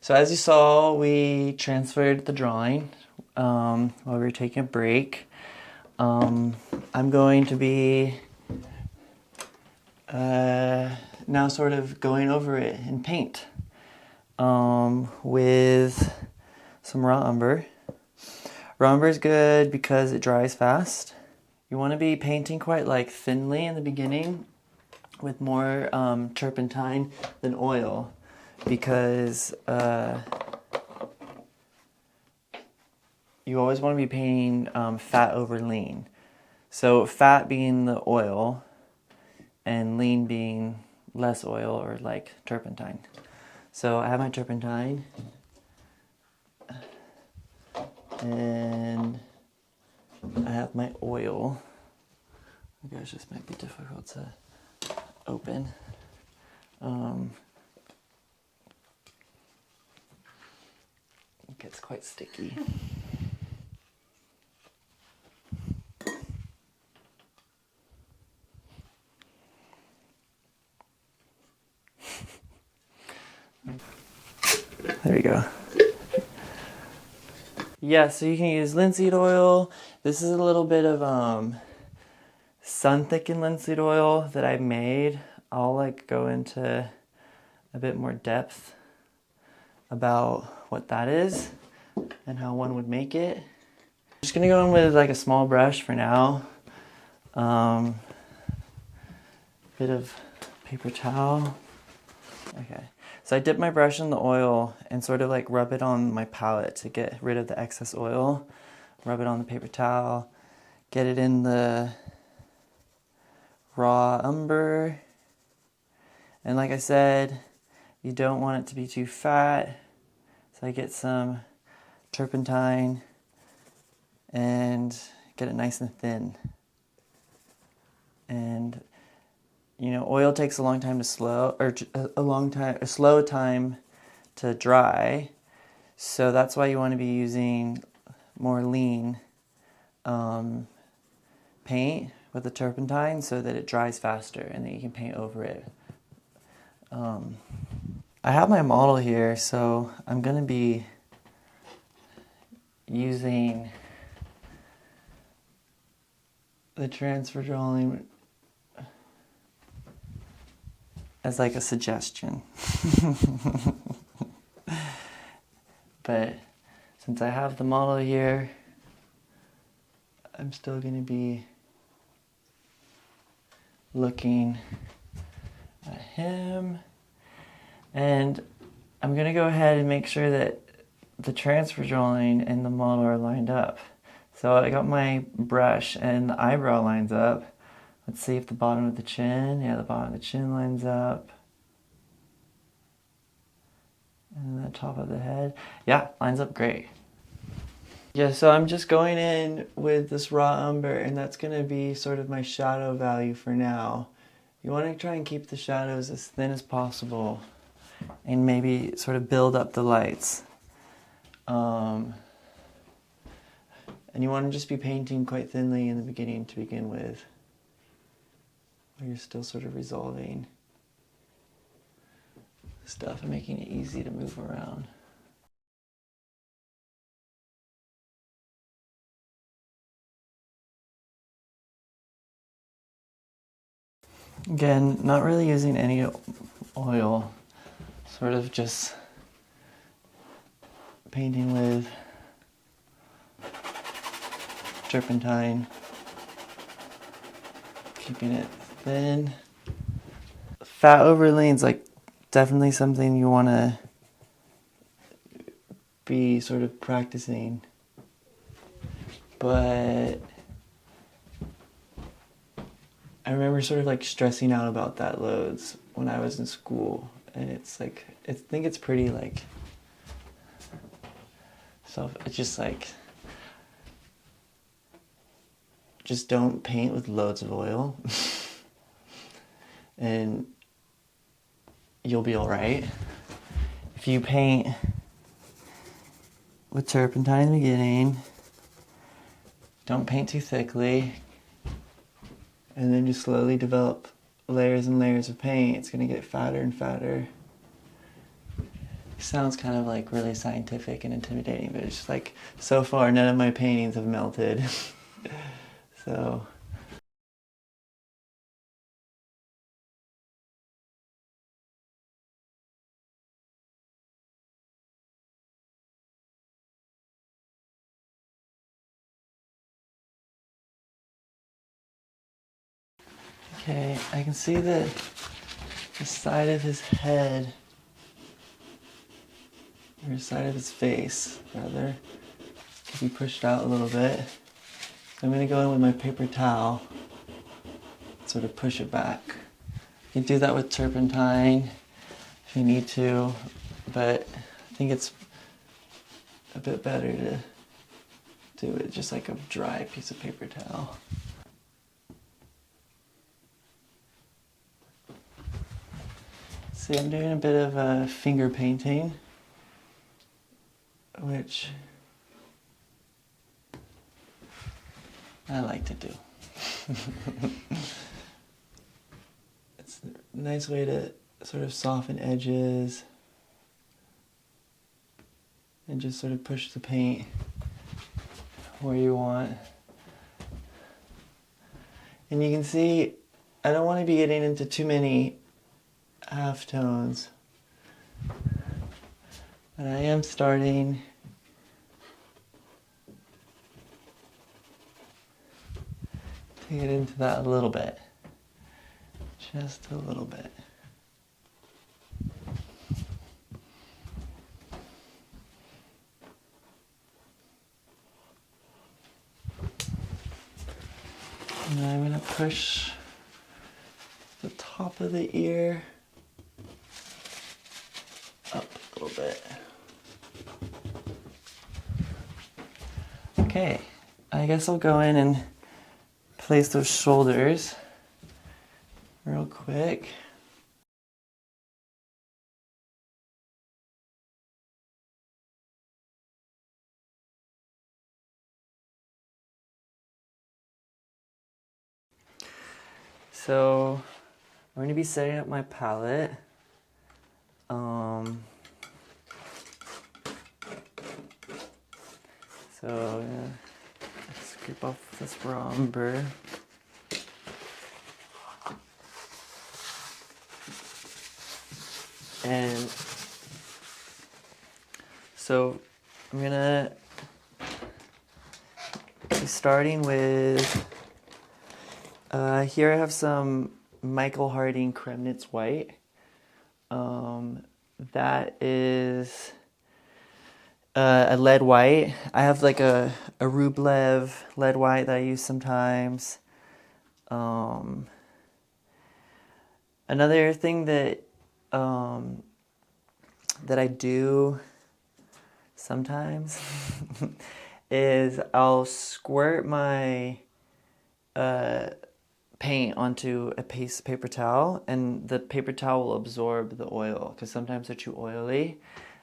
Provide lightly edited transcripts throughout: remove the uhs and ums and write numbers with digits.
So as you saw, we transferred the drawing while we were taking a break. I'm going to be now sort of going over it in paint with some raw umber. Raw umber is good because it dries fast. You want to be painting quite like thinly in the beginning with more turpentine than oil, because you always want to be painting fat over lean. So fat being the oil and lean being less oil, or like turpentine. So I have my turpentine and I have my oil. Oh gosh, this might be difficult to open. It gets quite sticky. There we go. Yeah, so you can use linseed oil. This is a little bit of sun-thickened linseed oil that I made. I'll like go into a bit more depth about what that is and how one would make it. I'm just gonna go in with like a small brush for now. Bit of paper towel. Okay, so I dip my brush in the oil and sort of like rub it on my palette to get rid of the excess oil. Rub it on the paper towel, get it in the raw umber. And like I said, you don't want it to be too fat. So I get some turpentine and get it nice and thin. And you know, oil takes a long time to slow, or a slow time to dry. So that's why you want to be using more lean paint with the turpentine, so that it dries faster and then you can paint over it. I have my model here, so I'm going to be using the transfer drawing as like a suggestion. But since I have the model here, I'm still going to be looking at him, and I'm going to go ahead and make sure that the transfer drawing and the model are lined up. So I got my brush and the eyebrow lines up. Let's see if the bottom of the chin, yeah, the bottom of the chin lines up. And the top of the head, yeah, lines up great. Yeah, so I'm just going in with this raw umber, and that's going to be sort of my shadow value for now. You want to try and keep the shadows as thin as possible and maybe sort of build up the lights. And you want to just be painting quite thinly in the beginning to begin with, where you're still sort of resolving stuff and making it easy to move around. Again, not really using any oil, sort of just painting with turpentine, keeping it thin. Fat over lean's like definitely something you want to be sort of practicing, but I remember sort of like stressing out about that loads when I was in school, and it's like, I think it's pretty like it's just like, just don't paint with loads of oil and you'll be all right. If you paint with turpentine in the beginning, don't paint too thickly, and then just slowly develop layers and layers of paint, it's going to get fatter and fatter. sounds kind of like really scientific and intimidating, but it's just like, so far none of my paintings have melted. So okay, I can see that the side of his head, or the side of his face, rather, can be pushed out a little bit. So I'm going to go in with my paper towel, sort of push it back. You can do that with turpentine if you need to, but I think it's a bit better to do it just like a dry piece of paper towel. See, I'm doing a bit of finger painting, which I like to do. It's a nice way to sort of soften edges and just sort of push the paint where you want. And you can see, I don't want to be getting into too many halftones, but I am starting to get into that a little bit, just a little bit. And I'm going to push the top of the ear up a little bit. Okay, I guess I'll go in and place those shoulders real quick. So I'm going to be setting up my palette. So let's scrape off this raw umber. And so I'm gonna be starting with, here I have some Michael Harding Kremnitz White. That is a lead white. I have like a Rublev lead white that I use sometimes. Another thing that that I do sometimes is I'll squirt my paint onto a piece of paper towel, and the paper towel will absorb the oil because sometimes they're too oily,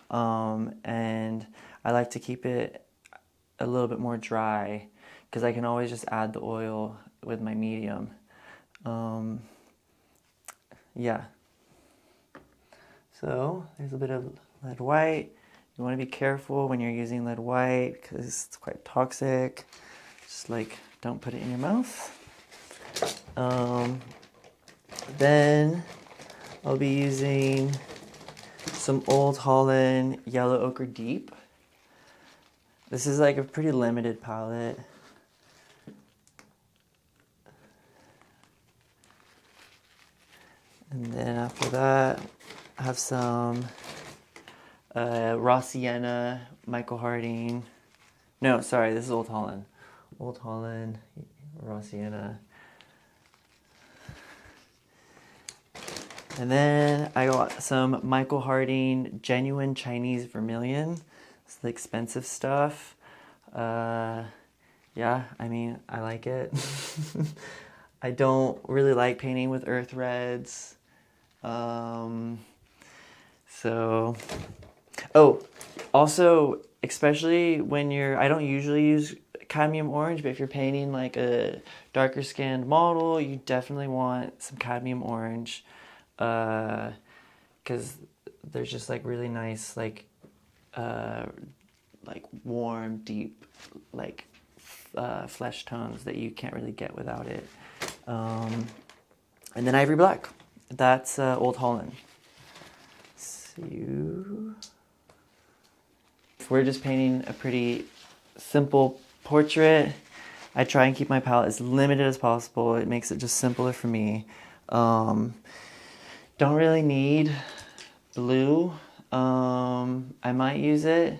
and I like to keep it a little bit more dry because I can always just add the oil with my medium. Yeah. So there's a bit of lead white. You want to be careful when you're using lead white because it's quite toxic. Just like, don't put it in your mouth. Then I'll be using some Old Holland Yellow Ochre Deep. This is like a pretty limited palette. And then after that, I have some raw sienna, Michael Harding. No, sorry, this is Old Holland. Old Holland, raw sienna. And then I got some Michael Harding genuine Chinese vermilion. It's the expensive stuff. Yeah, I mean, I like it. I don't really like painting with earth reds. Also, especially when I don't usually use cadmium orange, but if you're painting like a darker skinned model, you definitely want some cadmium orange, because there's just like really nice, like warm, deep, like flesh tones that you can't really get without it. And then ivory black. That's Old Holland. So we're just painting a pretty simple portrait. I try and keep my palette as limited as possible. It makes it just simpler for me. Don't really need blue. I might use it,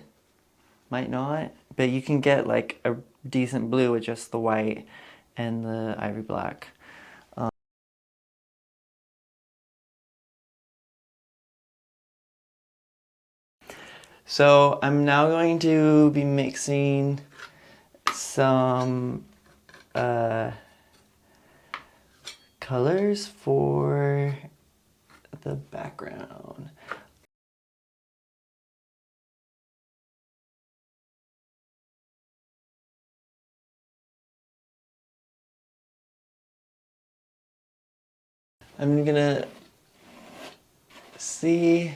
might not, but you can get like a decent blue with just the white and the ivory black. So I'm now going to be mixing some colors for the background. I'm gonna see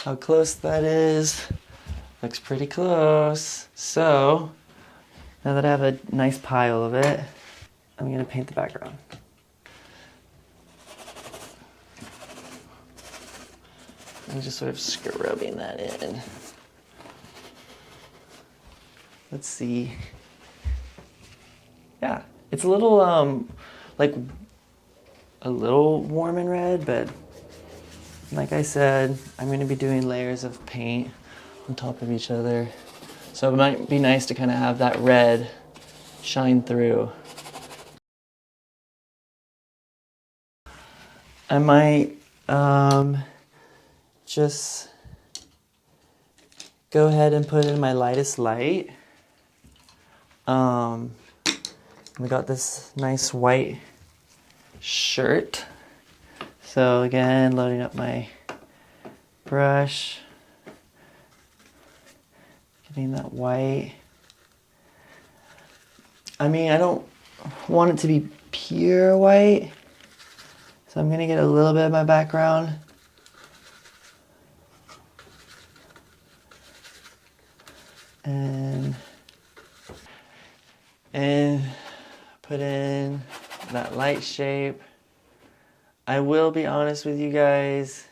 how close that is. Looks pretty close. So now that I have a nice pile of it, I'm gonna paint the background. I'm just sort of scrubbing that in. Let's see. Yeah, it's a little like a little warm and red, but like I said, I'm going to be doing layers of paint on top of each other. So it might be nice to kind of have that red shine through. I might just go ahead and put in my lightest light. We got this nice white shirt. So again, loading up my brush, getting that white. I mean, I don't want it to be pure white, so I'm gonna get a little bit of my background. And put in that light shape. I will be honest with you guys.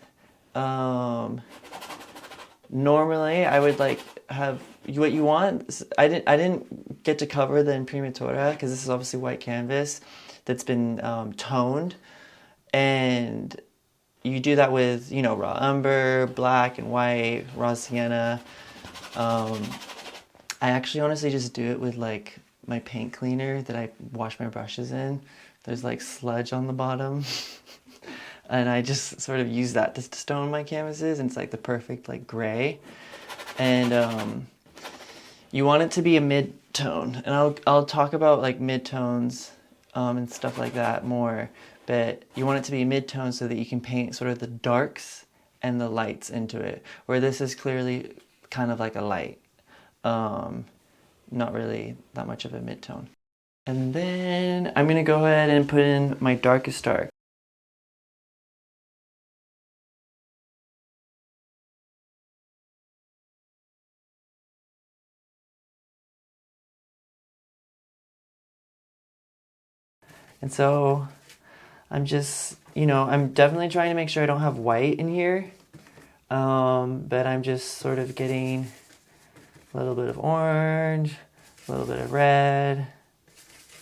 Normally, I would like have what you want. I didn't get to cover the imprimatura because this is obviously white canvas that's been toned, and you do that with raw umber, black and white, raw sienna. I actually honestly just do it with like my paint cleaner that I wash my brushes in. There's like sludge on the bottom. And I just sort of use that to stone my canvases, and it's like the perfect like gray. And you want it to be a mid-tone, and I'll talk about like mid-tones and stuff like that more, but you want it to be mid-tone so that you can paint sort of the darks and the lights into it, where this is clearly kind of like a light, not really that much of a mid-tone. And then I'm gonna go ahead and put in my darkest dark. And so I'm just, I'm definitely trying to make sure I don't have white in here, but I'm just sort of getting a little bit of orange, a little bit of red,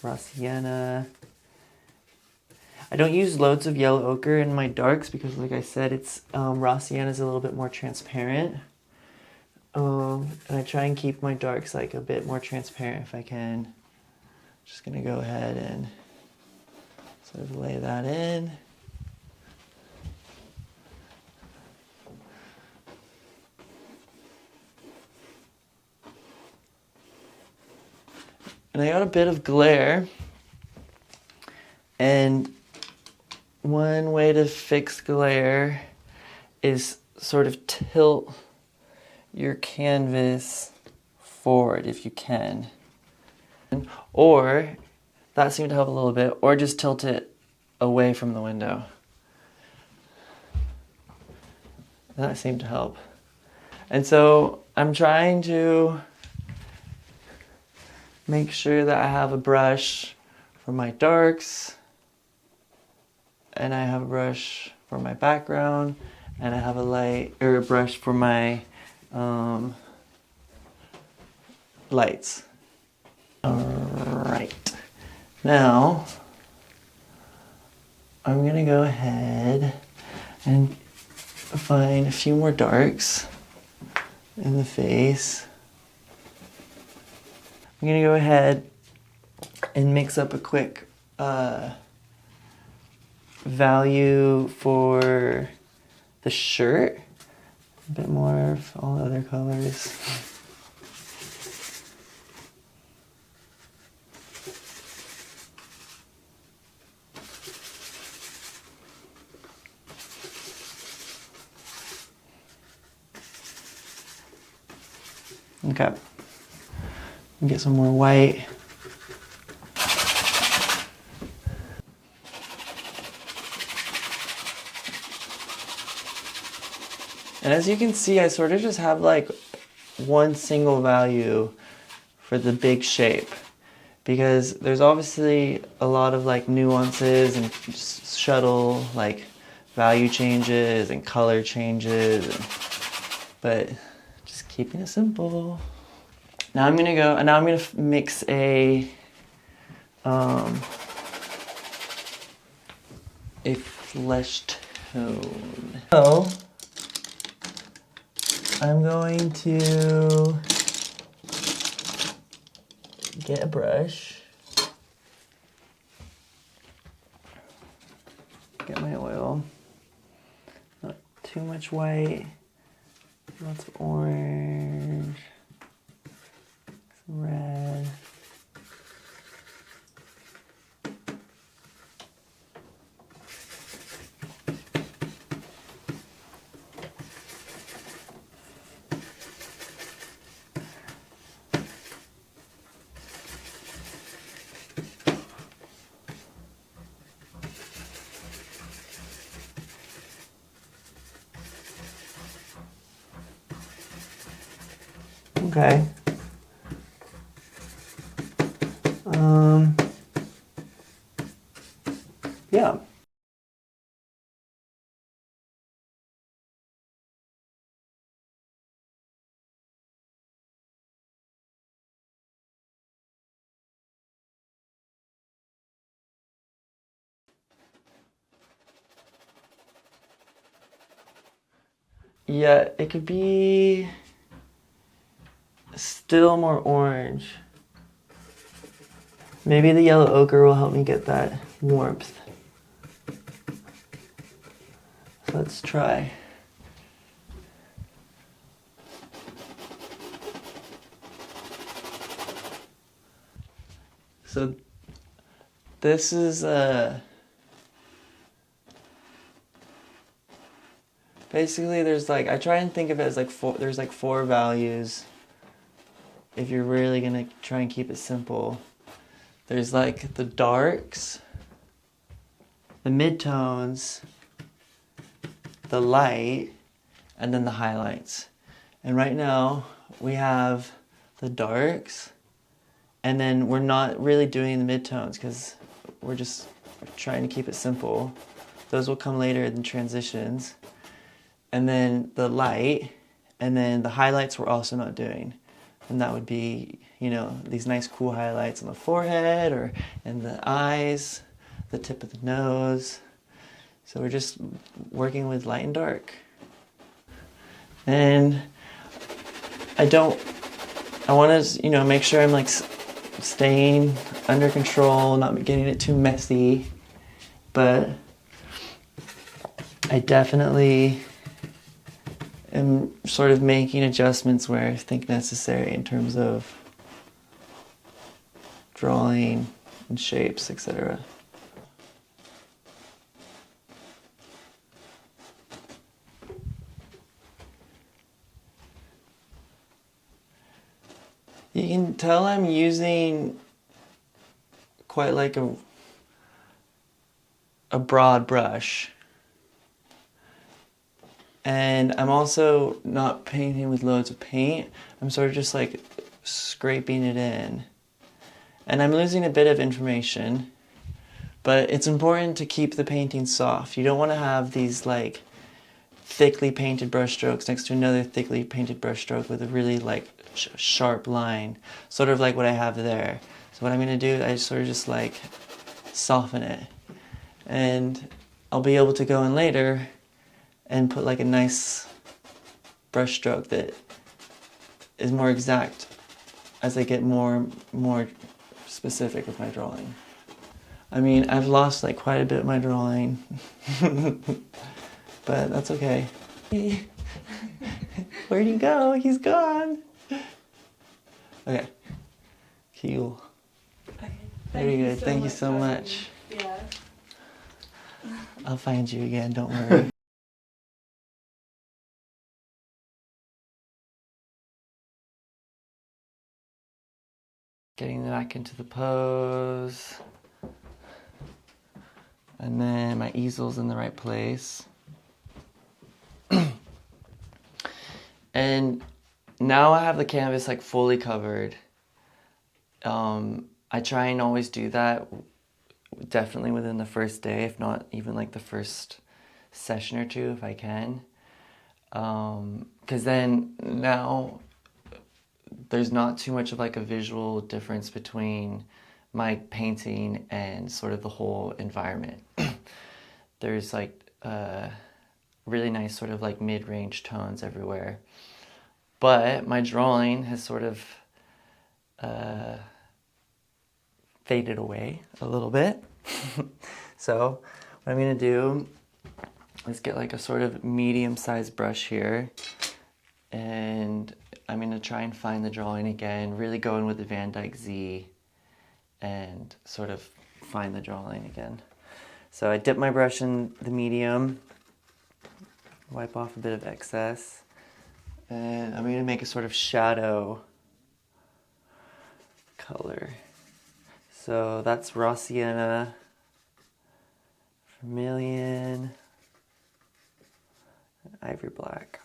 raw sienna. I don't use loads of yellow ochre in my darks because, like I said, it's raw sienna is a little bit more transparent. And I try and keep my darks like a bit more transparent if I can. Just gonna go ahead and sort of lay that in. And I got a bit of glare, and one way to fix glare is sort of tilt your canvas forward if you can. Or, that seemed to help a little bit, or just tilt it away from the window. That seemed to help. And so I'm trying to make sure that I have a brush for my darks, and I have a brush for my background, and I have a brush for my lights. All right, now I'm gonna go ahead and find a few more darks in the face. I'm gonna go ahead and mix up a quick value for the shirt. A bit more of all the other colors. Okay. Get some more white. And as you can see, I sort of just have like one single value for the big shape, because there's obviously a lot of like nuances and subtle like value changes and color changes, but just keeping it simple. Now I'm gonna mix a flesh tone. So I'm going to get a brush, get my oil, not too much white, lots of orange, some red. Okay. Yeah. Yeah, it could be still more orange. Maybe the yellow ochre will help me get that warmth. So let's try. So this is basically there's like, I try and think of it as like there's like four values if you're really gonna try and keep it simple. There's like the darks, the midtones, the light, and then the highlights. And right now we have the darks, and then we're not really doing the midtones because we're just trying to keep it simple. Those will come later in transitions. And then the light, and then the highlights we're also not doing. And that would be, you know, these nice cool highlights on the forehead or in the eyes, the tip of the nose. So we're just working with light and dark. And I want to, you know, make sure I'm like staying under control, not getting it too messy, but I definitely am sort of making adjustments where I think necessary in terms of drawing and shapes, etc. You can tell I'm using quite like a broad brush. And I'm also not painting with loads of paint. I'm sort of just like scraping it in. And I'm losing a bit of information, but it's important to keep the painting soft. You don't want to have these like thickly painted brush strokes next to another thickly painted brush stroke with a really like sharp line, sort of like what I have there. So what I'm going to do, I sort of just like soften it. And I'll be able to go in later and put like a nice brush stroke that is more exact as I get more specific with my drawing. I mean, I've lost like quite a bit of my drawing, but that's okay. Where'd he go? He's gone. Okay, cool. Okay. Very good. Thank you so much. Yeah. I'll find you again, don't worry. Getting back into the pose. And then my easel's in the right place. And now I have the canvas like fully covered. I try and always do that definitely within the first day, if not even like the first session or two if I can. Because then now there's not too much of like a visual difference between my painting and sort of the whole environment. There's like really nice sort of like mid-range tones everywhere. But my drawing has sort of faded away a little bit. So what I'm gonna do is get like a sort of medium-sized brush here, and I'm gonna try and find the drawing again, really go in with the Van Dyke Z and sort of find the drawing again. So I dip my brush in the medium, wipe off a bit of excess, and I'm gonna make a sort of shadow color. So that's raw sienna, vermilion, and ivory black.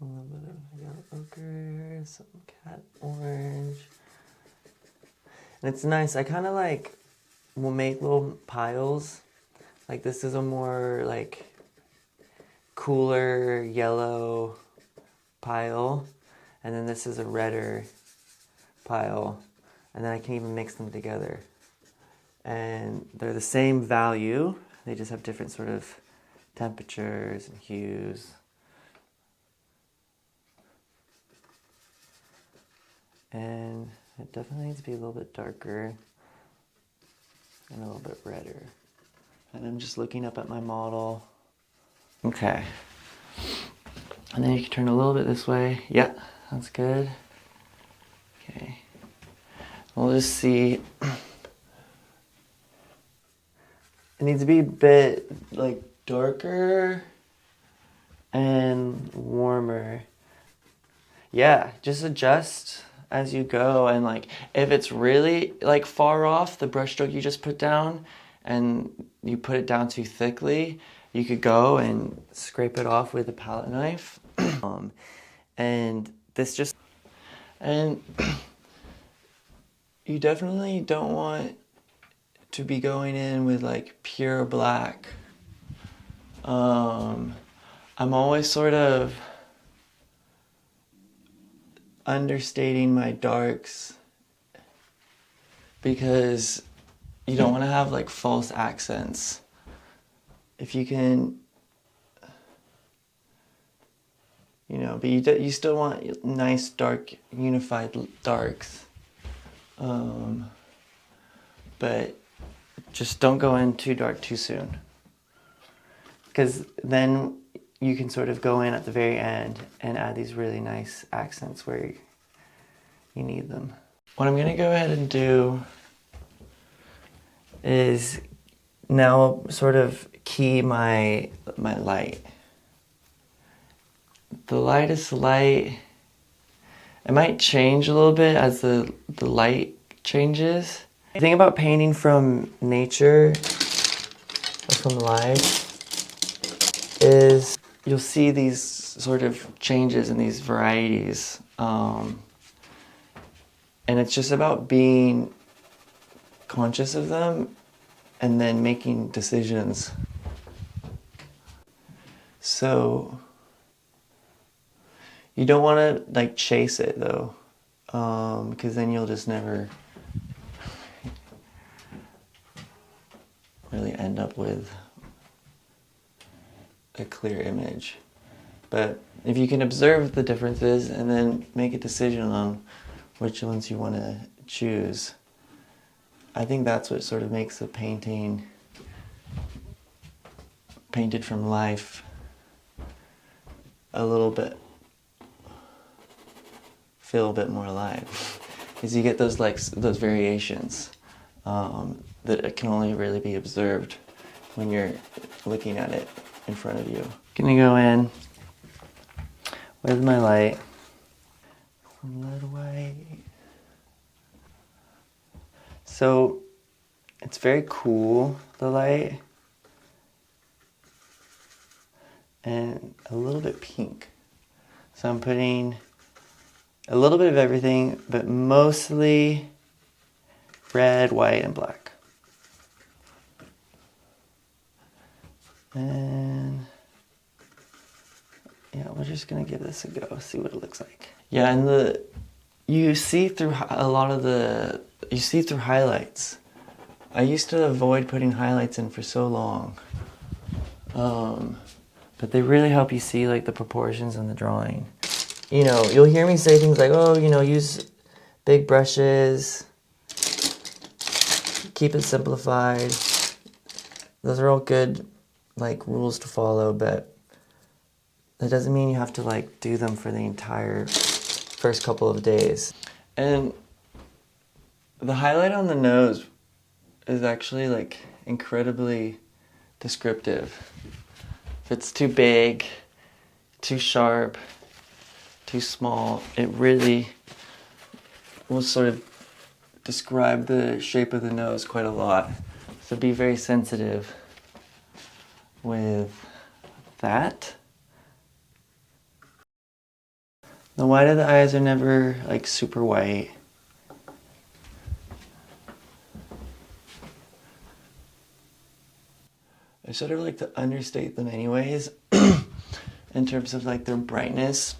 A little bit of yellow ochre, some cat orange. And it's nice, I kind of like will make little piles. Like this is a more like cooler yellow pile, and then this is a redder pile, and then I can even mix them together. And they're the same value, they just have different sort of temperatures and hues. And it definitely needs to be a little bit darker and a little bit redder. And I'm just looking up at my model. Okay. And then you can turn a little bit this way. Yeah, that's good. Okay. We'll just see. It needs to be a bit like darker and warmer. Yeah, just adjust as you go, and like if it's really like far off the brush stroke you just put down and you put it down too thickly, you could go and scrape it off with a palette knife. And this just, and you definitely don't want to be going in with like pure black. I'm always sort of understating my darks because you don't want to have like false accents. If you can, you know, but you still want nice dark unified darks, but just don't go in too dark too soon, because then you can sort of go in at the very end and add these really nice accents where you need them. What I'm gonna go ahead and do is now sort of key my light. the lightest light, it might change a little bit as the light changes. The thing about painting from nature or from life is you'll see these sort of changes and these varieties. And it's just about being conscious of them and then making decisions. So you don't want to like chase it though, because then you'll just never really end up with a clear image. But if you can observe the differences and then make a decision on which ones you want to choose, I think that's what sort of makes a painting painted from life a little bit feel a bit more alive, is you get those those variations that can only really be observed when you're looking at it in front of you. Gonna go in with my light, lead white. So it's very cool, the light, and a little bit pink. So I'm putting a little bit of everything, but mostly red, white, and black. And yeah, we're just gonna give this a go, see what it looks like. Yeah, and you see through highlights. I used to avoid putting highlights in for so long, but they really help you see like the proportions in the drawing. You know, you'll hear me say things like, oh, you know, use big brushes, keep it simplified. Those are all good like rules to follow, but that doesn't mean you have to like do them for the entire first couple of days. And the highlight on the nose is actually like incredibly descriptive. If it's too big, too sharp, too small, it really will sort of describe the shape of the nose quite a lot. So be very sensitive with that. The white of the eyes are never like super white. I sort of like to understate them anyways in terms of like their brightness,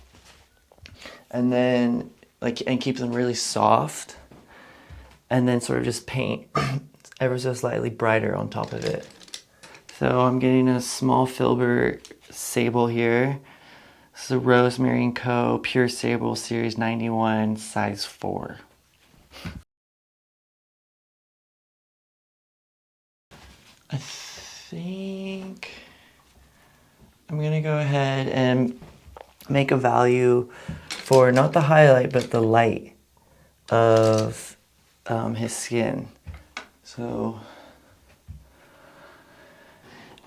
and then and keep them really soft, and then sort of just paint ever so slightly brighter on top of it. So I'm getting a small filbert sable here. This is a Rosemary & Co. Pure Sable Series 91, size 4. I think I'm gonna go ahead and make a value for not the highlight, but the light of his skin. So,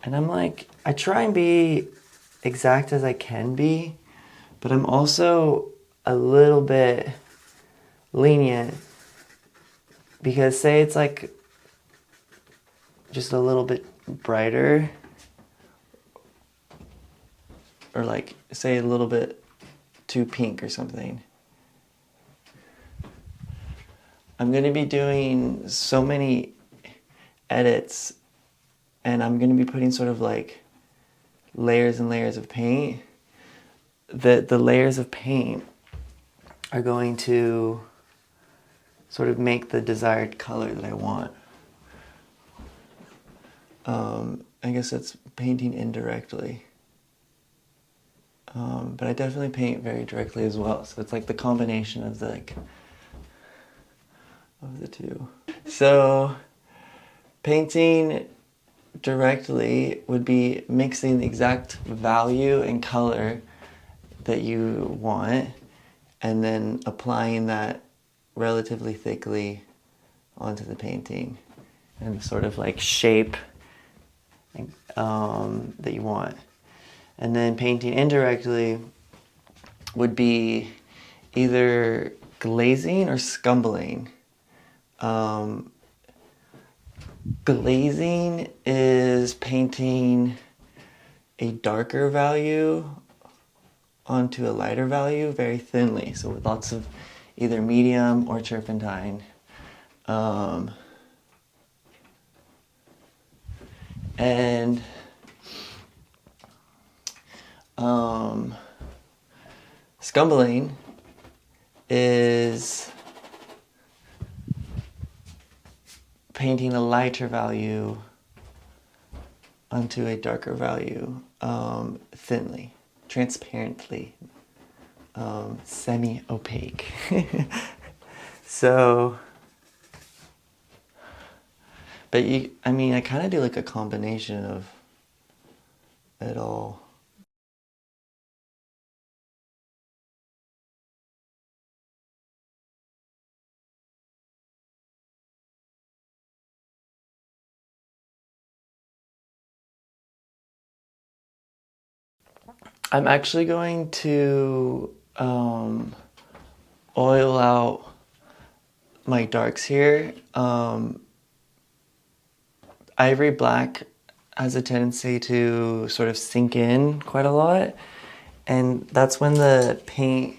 and I try and be exact as I can be, but I'm also a little bit lenient, because say it's like just a little bit brighter, or like say a little bit too pink or something, I'm going to be doing so many edits, and I'm going to be putting sort of like layers and layers of paint, that the layers of paint are going to sort of make the desired color that I want. I guess that's painting indirectly. But I definitely paint very directly as well. So it's like the combination of the two. So painting directly would be mixing the exact value and color that you want, and then applying that relatively thickly onto the painting, and sort of like shape that you want. And then painting indirectly would be either glazing or scumbling. Glazing is painting a darker value onto a lighter value very thinly, so with lots of either medium or turpentine. And scumbling is painting a lighter value onto a darker value thinly, transparently, semi-opaque. So, but I kind of do like a combination of it all. I'm actually going to oil out my darks here. Ivory black has a tendency to sort of sink in quite a lot, and that's when the paint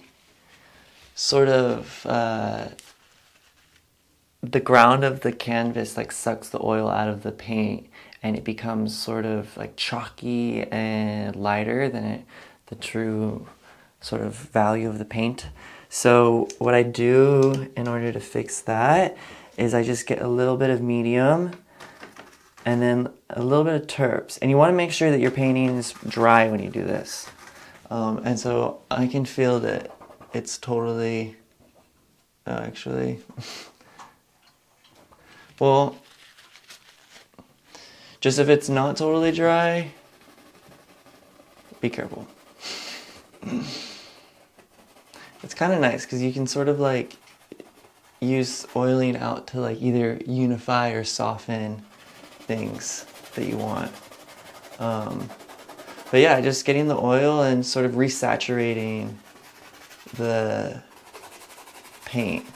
sort of the ground of the canvas like sucks the oil out of the paint, and it becomes sort of like chalky and lighter than the true sort of value of the paint. So what I do in order to fix that is I just get a little bit of medium and then a little bit of terps. And you want to make sure that your painting is dry when you do this. And so I can feel that it's totally, actually, well, just if it's not totally dry, be careful. It's kind of nice because you can sort of like use oiling out to like either unify or soften things that you want. But yeah, just getting the oil and sort of resaturating the paint.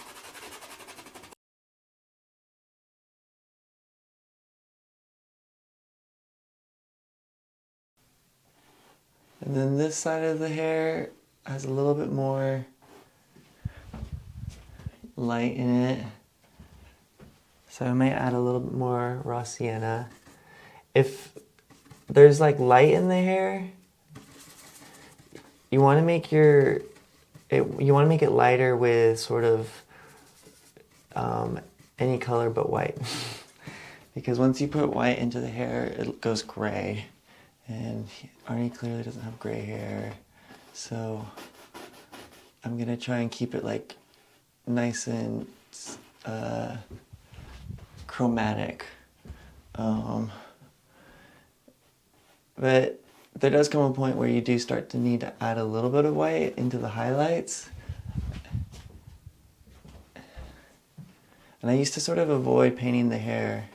And then this side of the hair has a little bit more light in it. So I might add a little bit more raw sienna. If there's like light in the hair, you want to make it lighter with sort of any color but white. Because once you put white into the hair, it goes gray. And Arnie clearly doesn't have gray hair. So I'm gonna try and keep it like nice and chromatic. But there does come a point where you do start to need to add a little bit of white into the highlights. And I used to sort of avoid painting the hair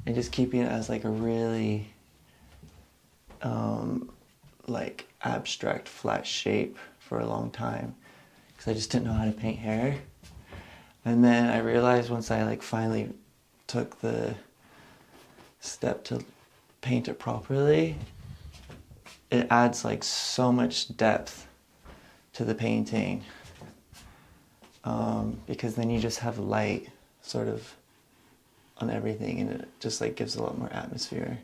and just keeping it as like a really like abstract flat shape for a long time because I just didn't know how to paint hair. And then I realized once I like finally took the step to paint it properly, it adds like so much depth to the painting, because then you just have light sort of on everything and it just like gives a lot more atmosphere.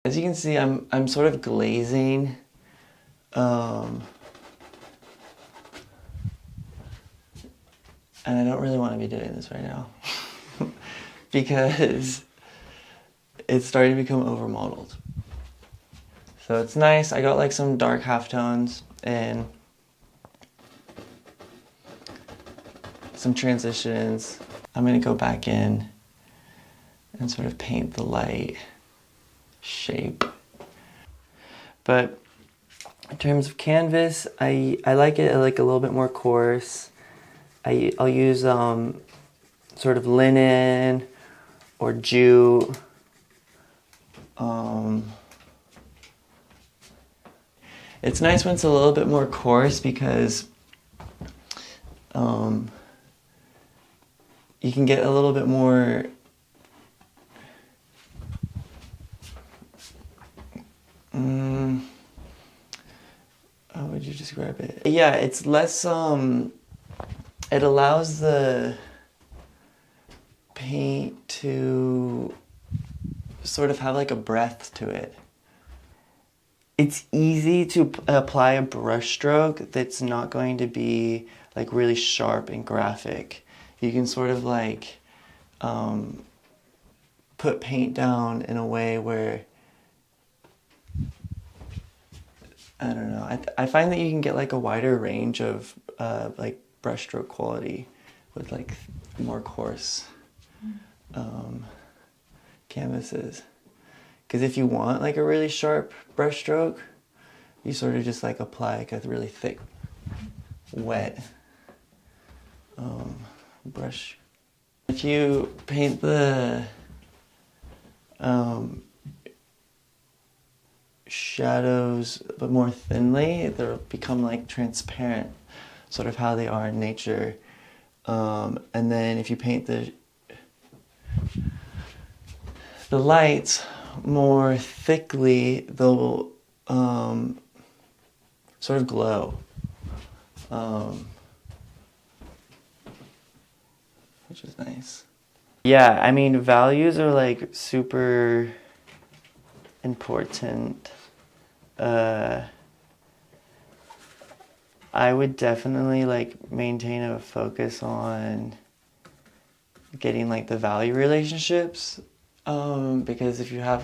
As you can see, I'm sort of glazing. And I don't really want to be doing this right now because it's starting to become overmodeled. So it's nice. I got like some dark halftones and some transitions. I'm gonna go back in and sort of paint the light shape. But In terms of canvas, I like it like a little bit more coarse. I'll use sort of linen or jute. It's nice when it's a little bit more coarse because you can get a little bit more how would you describe it? Yeah, it's less it allows the paint to sort of have like a breath to it. It's easy to apply a brush stroke that's not going to be like really sharp and graphic. You can sort of like put paint down in a way where, I don't know, I find that you can get like a wider range of like brushstroke quality with like more coarse canvases. Because if you want like a really sharp brushstroke, you sort of just like apply like a really thick, wet brush. If you paint the shadows but more thinly, they'll become like transparent, sort of how they are in nature. And then if you paint the lights more thickly, they'll sort of glow, which is nice. Yeah, I mean, values are like super important. I would definitely like maintain a focus on getting like the value relationships, because if you have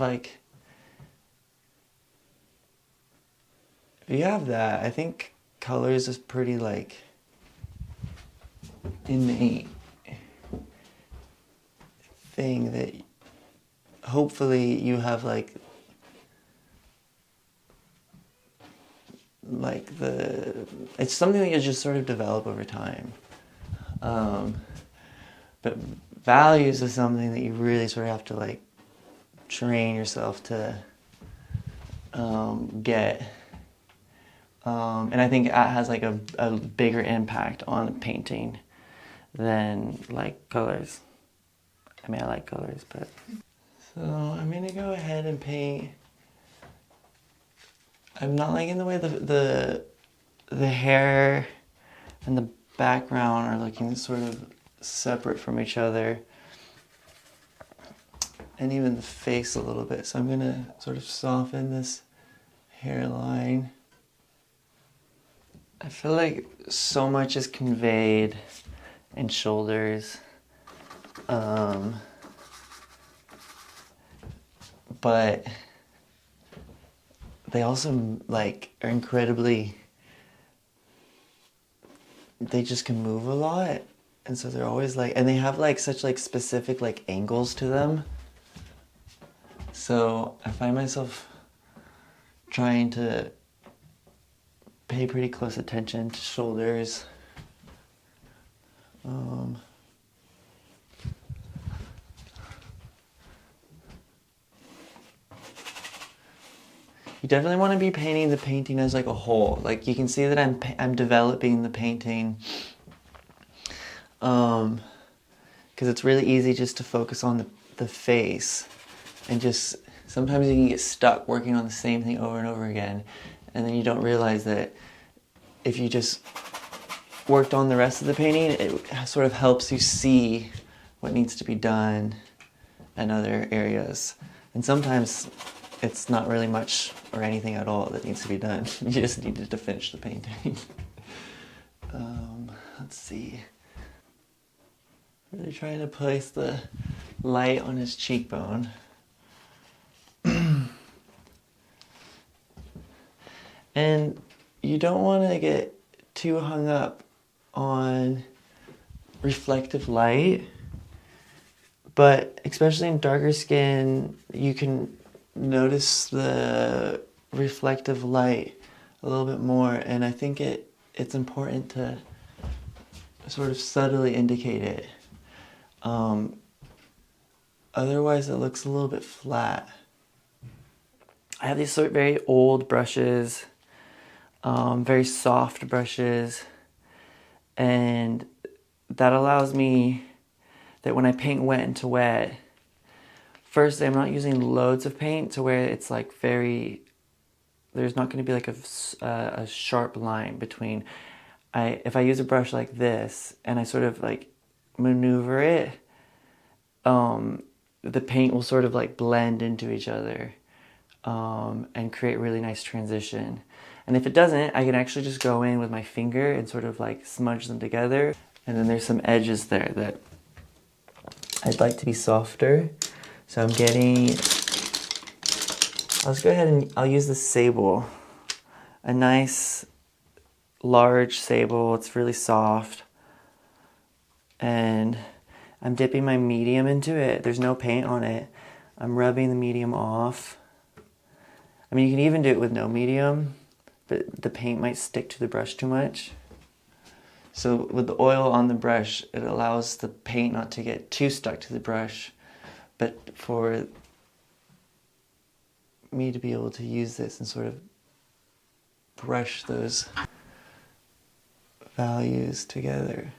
that, I think colors is pretty like innate thing that hopefully you have like it's something that you just sort of develop over time. But values is something that you really sort of have to like train yourself to get. And I think it has like a bigger impact on painting than like colors. I mean, I like colors, but. So I'm gonna go ahead and paint. I'm not liking the way the hair and the background are looking sort of separate from each other, and even the face a little bit. So I'm gonna sort of soften this hairline. I feel like so much is conveyed in shoulders, but they also like are incredibly, they just can move a lot, and so they're always like, and they have like such like specific like angles to them. So I find myself trying to pay pretty close attention to shoulders. You definitely want to be painting the painting as like a whole. Like you can see that I'm developing the painting, because it's really easy just to focus on the face, and just sometimes you can get stuck working on the same thing over and over again, and then you don't realize that if you just worked on the rest of the painting, it sort of helps you see what needs to be done in other areas. And sometimes it's not really much or anything at all that needs to be done. You just needed to finish the painting. Let's see. Really trying to place the light on his cheekbone. And you don't want to get too hung up on reflective light, but especially in darker skin, you can notice the reflective light a little bit more, and I think it's important to sort of subtly indicate it. Otherwise it looks a little bit flat. I have these very old brushes, very soft brushes, and that allows me that when I paint wet into wet, first I'm not using loads of paint to where it's like there's not going to be like a sharp line between, if I use a brush like this and I sort of like maneuver it, the paint will sort of like blend into each other and create really nice transition. And if it doesn't, I can actually just go in with my finger and sort of like smudge them together. And then there's some edges there that I'd like to be softer. So let's go ahead and I'll use this sable. A nice large sable, it's really soft. And I'm dipping my medium into it. There's no paint on it. I'm rubbing the medium off. I mean, you can even do it with no medium, but the paint might stick to the brush too much. So with the oil on the brush, it allows the paint not to get too stuck to the brush, but for me to be able to use this and sort of brush those values together.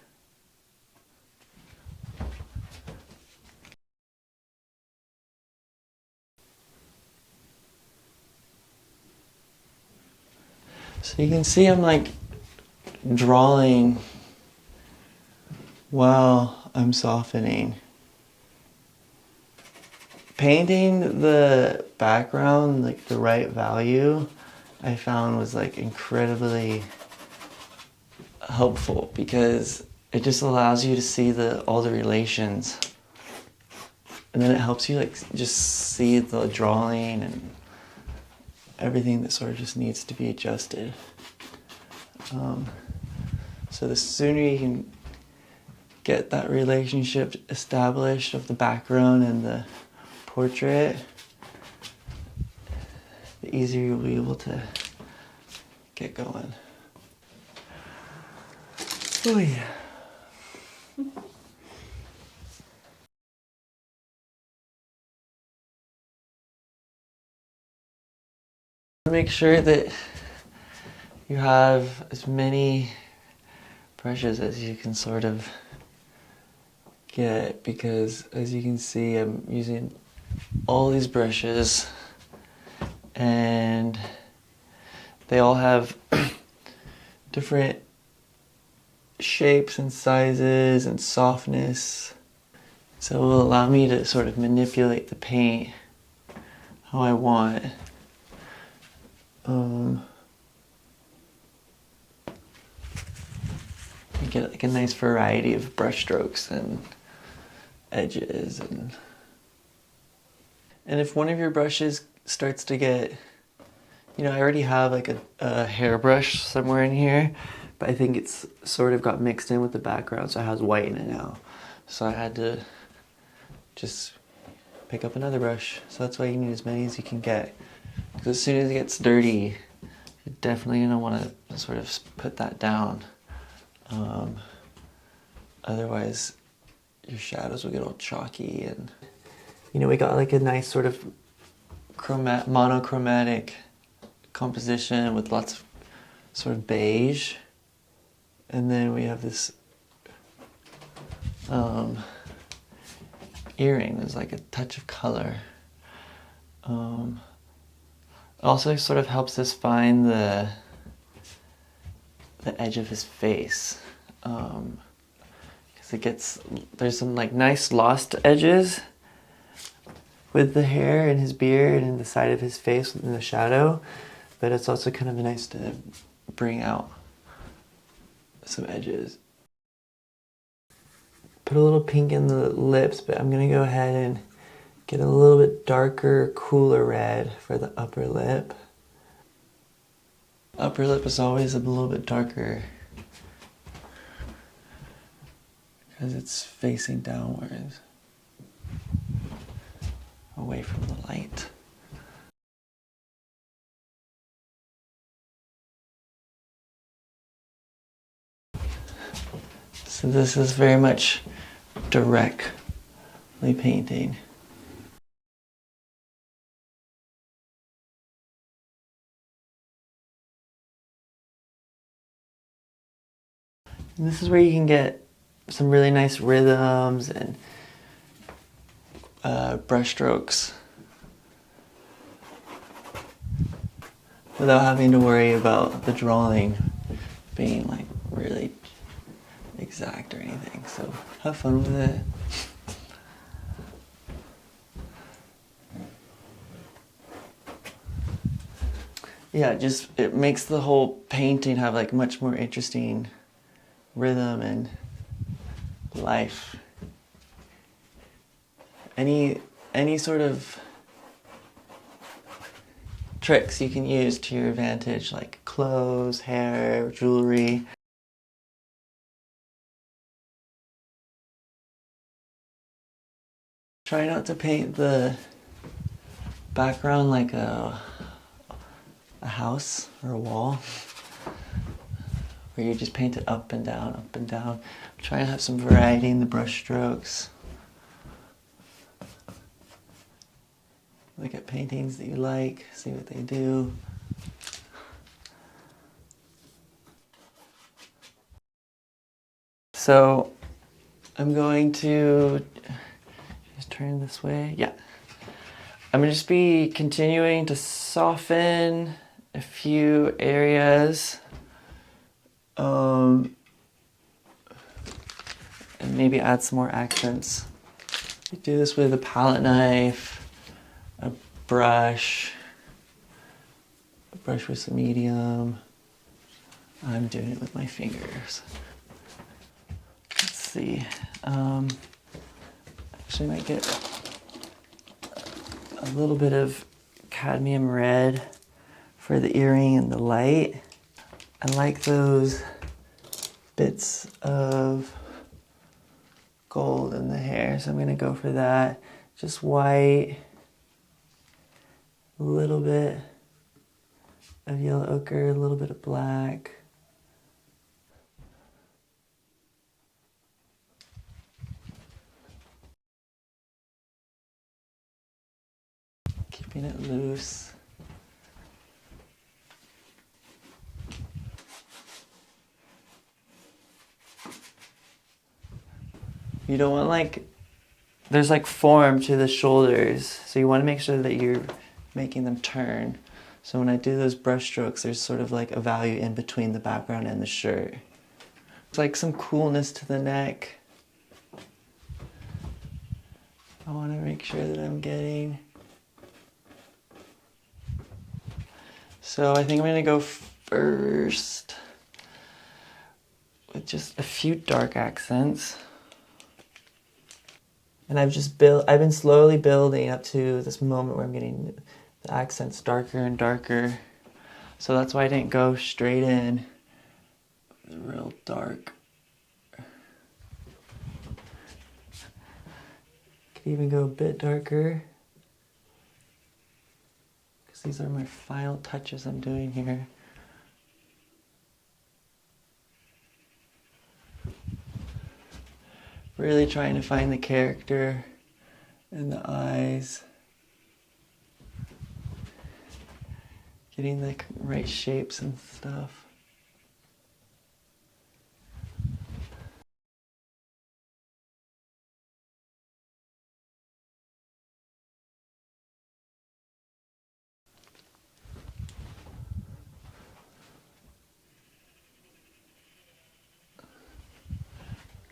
So you can see I'm like drawing while I'm softening. Painting the background, like the right value, I found was like incredibly helpful because it just allows you to see all the relations. And then it helps you like just see the drawing and everything that sort of just needs to be adjusted. So the sooner you can get that relationship established of the background and the portrait, the easier you'll be able to get going. Oh yeah. Make sure that you have as many brushes as you can sort of get, because as you can see I'm using all these brushes and they all have different shapes and sizes and softness, so it will allow me to sort of manipulate the paint how I want. You get like a nice variety of brush strokes and edges, and if one of your brushes starts to get, I already have like a hairbrush somewhere in here, but I think it's sort of got mixed in with the background, so it has white in it now. So I had to just pick up another brush. So that's why you need as many as you can get. Because as soon as it gets dirty, you're definitely going to want to sort of put that down. Otherwise, your shadows will get all chalky. And we got like a nice sort of monochromatic composition with lots of sort of beige. And then we have this earring. There's like a touch of color. It also sort of helps us find the edge of his face, because there's some like nice lost edges with the hair and his beard and the side of his face in the shadow, but it's also kind of nice to bring out some edges. Put a little pink in the lips, but I'm gonna go ahead and get a little bit darker, cooler red for the upper lip. Upper lip is always a little bit darker because it's facing downwards, away from the light. So this is very much directly painting. And this is where you can get some really nice rhythms and brush strokes without having to worry about the drawing being like really exact or anything. So have fun with it. Yeah, just it makes the whole painting have like much more interesting rhythm and life. Any sort of tricks you can use to your advantage, like clothes, hair, jewelry. Try not to paint the background like a house or a wall, where you just paint it up and down, up and down. Try and have some variety in the brush strokes. Look at paintings that you like, see what they do. So I'm going to just turn this way. Yeah. I'm going to just be continuing to soften a few areas. And maybe add some more accents. You do this with a palette knife, a brush with some medium. I'm doing it with my fingers. Let's see. Actually, I might get a little bit of cadmium red for the earring and the light. I like those bits of gold in the hair, so I'm gonna go for that. Just white, a little bit of yellow ochre, a little bit of black. Keeping it loose. You don't want like, there's like form to the shoulders, so you want to make sure that you're making them turn. So when I do those brush strokes, there's sort of like a value in between the background and the shirt. It's like some coolness to the neck. I want to make sure that I'm getting. So I think I'm going to go first with just a few dark accents. And I've been slowly building up to this moment where I'm getting the accents darker and darker. So that's why I didn't go straight in real dark. Could even go a bit darker, because these are my final touches I'm doing here. Really trying to find the character in the eyes. Getting the right shapes and stuff.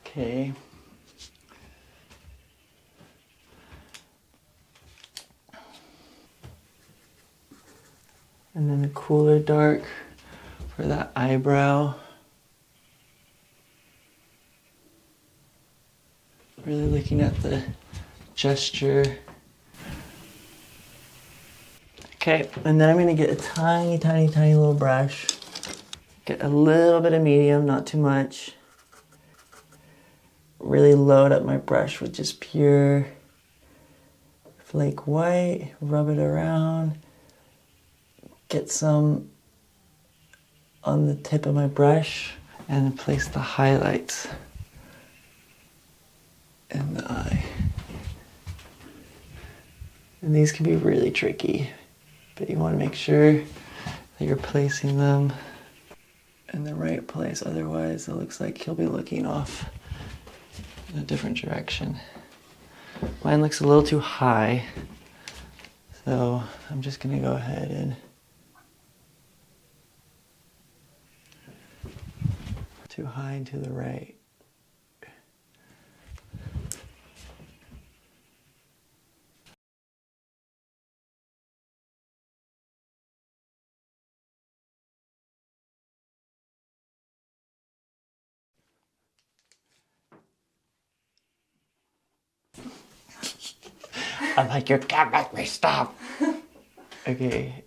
Okay. And then a cooler dark for that eyebrow. Really looking at the gesture. Okay, and then I'm gonna get a tiny, tiny, tiny little brush. Get a little bit of medium, not too much. Really load up my brush with just pure flake white, rub it around. Get some on the tip of my brush and place the highlights and the eye. And these can be really tricky, but you want to make sure that you're placing them in the right place. Otherwise, it looks like he'll be looking off in a different direction. Mine looks a little too high, so I'm just going to go ahead and too high and to the right. I'm like, you can't make me stop. Okay,